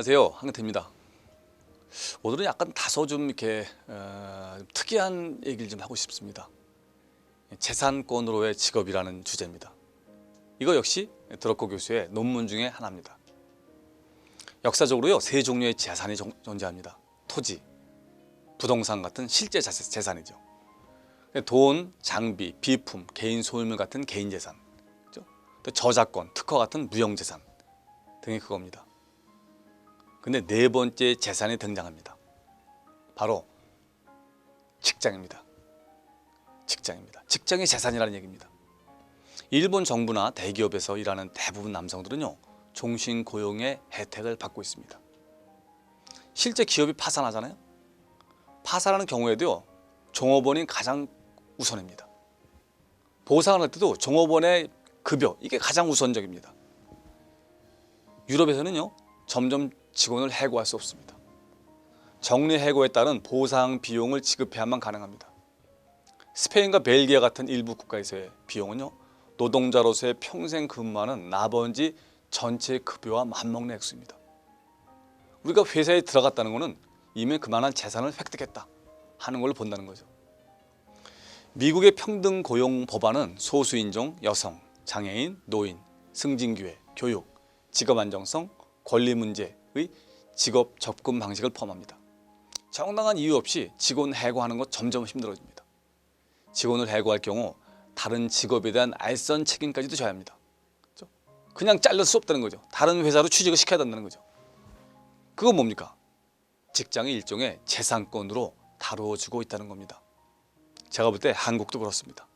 안녕하세요, 한근태입니다. 오늘은 약간 다소 좀 이렇게 특이한 얘기를 좀 하고 싶습니다. 재산권으로의 직업이라는 주제입니다. 이거 역시 드럭커 교수의 논문 중에 하나입니다. 역사적으로요, 세 종류의 재산이 존재합니다. 토지, 부동산 같은 실제 재산이죠. 돈, 장비, 비품, 개인 소유물 같은 개인 재산, 또 저작권, 특허 같은 무형 재산 등이 그겁니다. 근데 네 번째 재산이 등장합니다. 바로 직장입니다. 직장이 재산이라는 얘기입니다. 일본 정부나 대기업에서 일하는 대부분 남성들은요, 종신 고용의 혜택을 받고 있습니다. 실제 기업이 파산하잖아요. 파산하는 경우에도요, 종업원이 가장 우선입니다. 보상을 할 때도 종업원의 급여, 이게 가장 우선적입니다. 유럽에서는요, 점점 직원을 해고할 수 없습니다. 정리 해고에 따른 보상 비용을 지급해야만 가능합니다. 스페인과 벨기에 같은 일부 국가에서의 비용은요, 노동자로서의 평생 근무하는 나머지 전체 급여와 맞먹는 액수입니다. 우리가 회사에 들어갔다는 것은 이미 그만한 재산을 획득했다 하는 걸 본다는 거죠. 미국의 평등 고용 법안은 소수인종, 여성, 장애인, 노인, 승진기회, 교육, 직업 안정성, 권리 문제의 직업 접근 방식을 포함합니다. 정당한 이유 없이 직원 해고하는 것 점점 힘들어집니다. 직원을 해고할 경우 다른 직업에 대한 알선 책임까지도 져야 합니다. 그냥 잘릴 수 없다는 거죠. 다른 회사로 취직을 시켜야 된다는 거죠. 그건 뭡니까? 직장이 일종의 재산권으로 다루어지고 있다는 겁니다. 제가 볼 때 한국도 그렇습니다.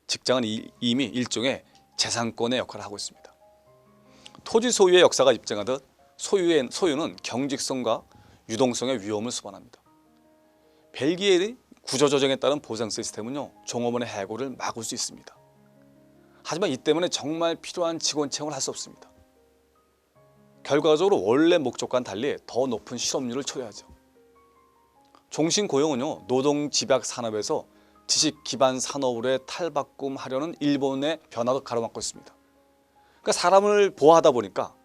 직장은 이미 일종의 재산권의 역할을 하고 있습니다. 토지 소유의 역사가 입증하듯 소유는 경직성과 유동성의 위험을 수반합니다. 벨기에의 구조조정에 따른 보상 시스템은요, 종업원의 해고를 막을 수 있습니다. 하지만 이 때문에 정말 필요한 직원 채용을 할 수 없습니다. 결과적으로 원래 목적과는 달리 더 높은 실업률을 초래하죠. 종신 고용은요, 노동 집약 산업에서 지식 기반 산업으로의 탈바꿈하려는 일본의 변화도 가로막고 있습니다. 그러니까 사람을 보호하다 보니까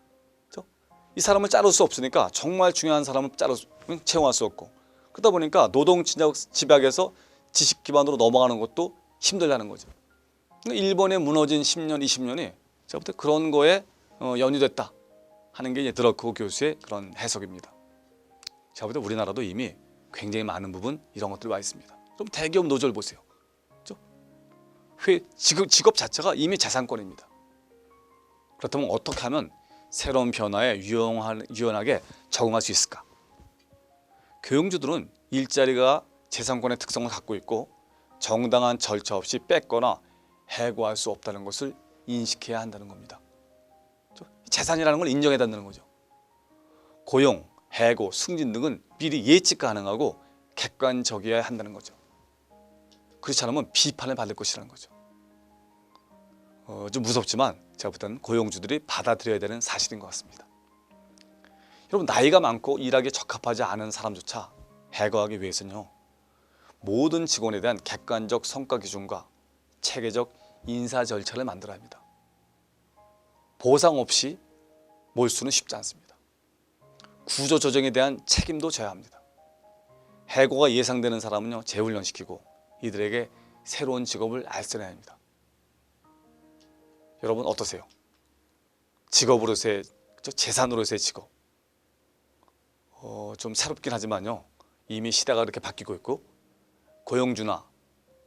이 사람을 자를 수 없으니까 정말 중요한 사람을 채용할 수 없고, 그러다 보니까 노동 집약에서 지식 기반으로 넘어가는 것도 힘들다는 거죠. 일본의 무너진 10년, 20년이 제가 볼 때 그런 거에 연유됐다 하는 게 드럭커 교수의 그런 해석입니다. 제가 볼 때 우리나라도 이미 굉장히 많은 부분 이런 것들이 와 있습니다. 좀 대기업 노조를 보세요. 직업 자체가 이미 재산권입니다. 그렇다면 어떻게 하면 새로운 변화에 유연하게 적응할 수 있을까? 교육주들은 일자리가 재산권의 특성을 갖고 있고 정당한 절차 없이 뺏거나 해고할 수 없다는 것을 인식해야 한다는 겁니다. 재산이라는 걸 인정해야 한다는 거죠. 고용, 해고, 승진 등은 미리 예측 가능하고 객관적이어야 한다는 거죠. 그렇지 않으면 비판을 받을 것이라는 거죠. 좀 무섭지만 제가 볼 때는 고용주들이 받아들여야 되는 사실인 것 같습니다. 여러분, 나이가 많고 일하기에 적합하지 않은 사람조차 해고하기 위해서는요, 모든 직원에 대한 객관적 성과 기준과 체계적 인사 절차를 만들어야 합니다. 보상 없이 몰수는 쉽지 않습니다. 구조 조정에 대한 책임도 져야 합니다. 해고가 예상되는 사람은요, 재훈련시키고 이들에게 새로운 직업을 알선해야 합니다. 여러분 어떠세요? 직업으로서의, 재산으로서의 직업, 좀 새롭긴 하지만요, 이미 시대가 그렇게 바뀌고 있고 고용주나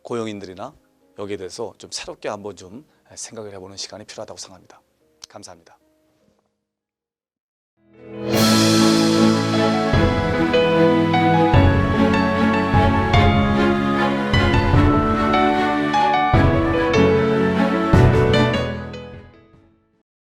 고용인들이나 여기에 대해서 좀 새롭게 한번 좀 생각을 해보는 시간이 필요하다고 생각합니다. 감사합니다.